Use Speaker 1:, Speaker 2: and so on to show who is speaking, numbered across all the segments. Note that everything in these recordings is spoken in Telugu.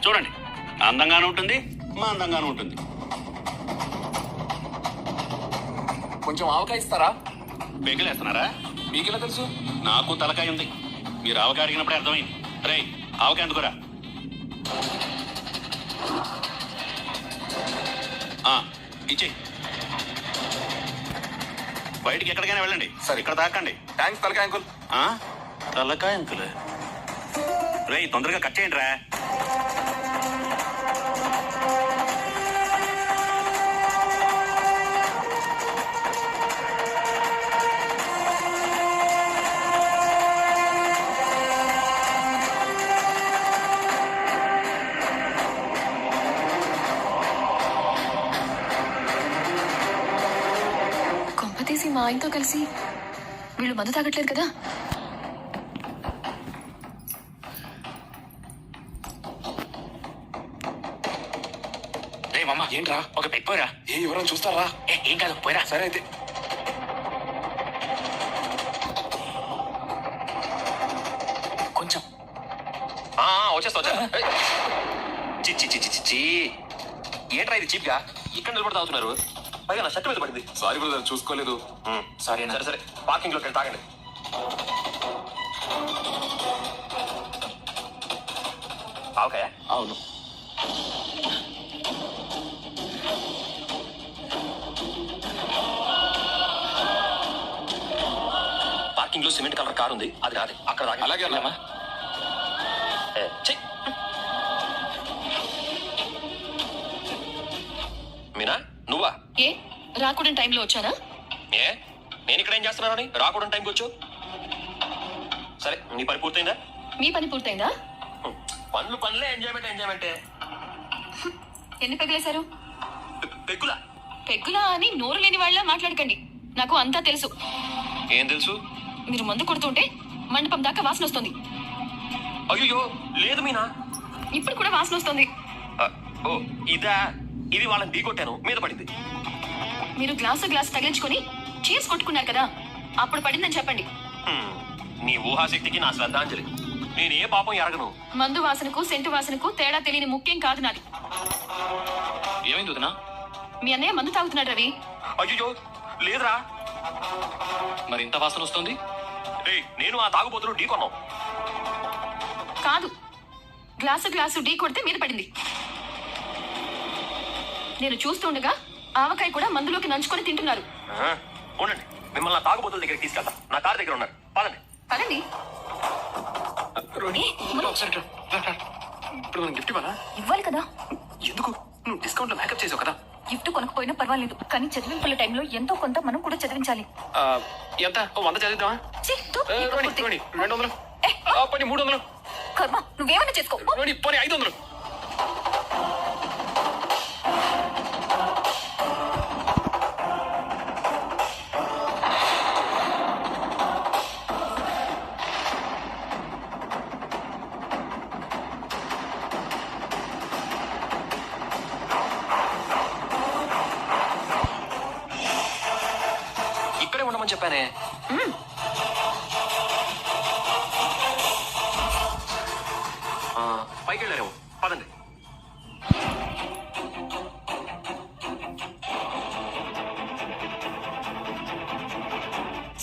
Speaker 1: చూడండి, అందంగానే ఉంటుంది, మా అందంగానే ఉంటుంది.
Speaker 2: కొంచెం ఆవకాయ ఇస్తారా?
Speaker 1: బేకలేస్తున్నారా?
Speaker 2: మీకెలా తెలుసు?
Speaker 1: నాకు తలకాయ ఉంది. మీరు ఆవకాయ అడిగినప్పుడే అర్థమైంది. రే, ఆవకాయ ఎందుకురా? ఇచ్చే. బయటికి ఎక్కడికైనా వెళ్ళండి.
Speaker 2: సరే.
Speaker 1: ఇక్కడ దాకండి.
Speaker 2: థ్యాంక్స్ తలకాయ అంకుల్.
Speaker 1: తలకాయ అంకుల్. రే, తొందరగా కట్ చేయండి రా.
Speaker 3: కొంపతీసి మా ఆయనతో కలిసి వీళ్ళు మందు తాగట్లేదు కదా?
Speaker 2: రే మమ్మ, ఏంట్రా?
Speaker 1: ఒక పెట్టుకోరా.
Speaker 2: ఎవరైనా చూస్తారా?
Speaker 1: ఏం కాదు, పోయిరా.
Speaker 2: సరే అయితే.
Speaker 1: కొంచెం వచ్చేస్తా. చిచ్చి చిచ్చి చిచ్చి, ఏంట్రా ఇది చీప్ గా ఇక్కడ నిలబడి తాగుతున్నారు? పైగా నా షర్ట్ మీద పడింది.
Speaker 2: సారీ బ్రదర్, చూసుకోలేదు.
Speaker 1: సరే సరే సరే, పార్కింగ్ లోకి వెళ్ళి తాగండి. ఆవకాయ?
Speaker 2: అవును.
Speaker 1: పార్కింగ్ లో సిమెంట్ కలర్ కార్ ఉంది, అది రాదు. అక్కడ తాగండి.
Speaker 2: అలాగే అమ్మా.
Speaker 1: మీనా, నువ్వా?
Speaker 3: ఏ రాకూడని టైంలో వచ్చారా?
Speaker 1: ఏ, నేను ఇక్కడ ఏం చేస్తున్నానని రాకూడని టైంకి వచ్చు. సరే, నీ పని పూర్తయిందా?
Speaker 3: మీ పని పూర్తయిందా?
Speaker 1: పనులు పనులే, ఎంజాయ్మెంట్ ఎంజాయ్మెంటే.
Speaker 3: ఎన్ని పెగ్గలేశారు?
Speaker 1: పెగ్గులా?
Speaker 3: పెగ్గులా అని నోరు లేని వాళ్ళ మాట్లాడకండి. నాకు అంతా తెలుసు.
Speaker 1: ఏం తెలుసు?
Speaker 3: మీరు మందు కొడుతుంటే మండపం దాకా వాసన వస్తుంది.
Speaker 1: అయ్యో లేదు మీనా,
Speaker 3: ఇప్పుడు కూడా వాసన వస్తుంది.
Speaker 1: ఓ ఇదా? ఇది వాళ్ళని ఢీకొట్టాను, మీద పడింది.
Speaker 3: మీరు గ్లాసు తగిలించుకొని చీజ్ కొట్టుకున్నారు కదా, అప్పుడు పడిందని చెప్పండి.
Speaker 1: నీ ఊహాశక్తికి నా శ్రద్ధాంజలి. నేనే పాపం ఎరగను.
Speaker 3: మందు వాసనకు సెంటు వాసనకు తేడా తెలియని ముఖ్యం కాదు నాది.
Speaker 1: ఏమైంది వదినా?
Speaker 3: మీ అన్నయ్య మందు తాగుతున్నాడు రవి.
Speaker 1: అయ్యో లేదురా. మరి ఇంత వాసన వస్తుంది? నేను ఆ తాగుబోతులు ఢీ కొన్నాం.
Speaker 3: కాదు, గ్లాసు ఢీ కొడితే మీద పడింది. నేను చూస్తుండగా ఆవకాయ కూడా మందులోకి నంచుకొని తింటున్నారు.
Speaker 1: ఉండండి, మిమ్మల్ని ఆ తాగుబోతుల దగ్గరికి తీసుకెళ్తా. నా కార్ దగ్గర ఉన్నారు, పదండి.
Speaker 3: పదండి.
Speaker 2: ఇప్పుడు మనం గిఫ్ట్ ఇవ్వాలా?
Speaker 3: ఇవ్వాలి కదా.
Speaker 2: ఎందుకు? నువ్వు డిస్కౌంట్ లో మేకప్ చేసావు కదా.
Speaker 3: గిఫ్ట్ కొనకపోయినా పర్వాలేదు, కానీ చదివింపుల టైంలో ఎంతో కొంత మనం కూడా చదివించాలి.
Speaker 2: ఎంత? 100 చదివిద్దామా? 200 పోనీ 300
Speaker 3: కర్మ, నువ్వేమన్నా చేసుకో.
Speaker 2: పోనీ 500.
Speaker 1: ఇక్కడే ఉండమని చెప్పానే. పైకి వెళ్ళారేమో, పదండి.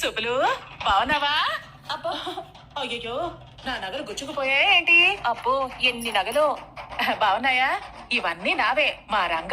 Speaker 4: సుబ్బులు, బావున్నావా? అబ్బో, అయ్యో, నా నగలు గుచ్చుకుపోయాయి ఏంటి? అబ్బో, ఎన్ని నగలు! బావున్నాయా? ఇవన్నీ నావే, మా రంగా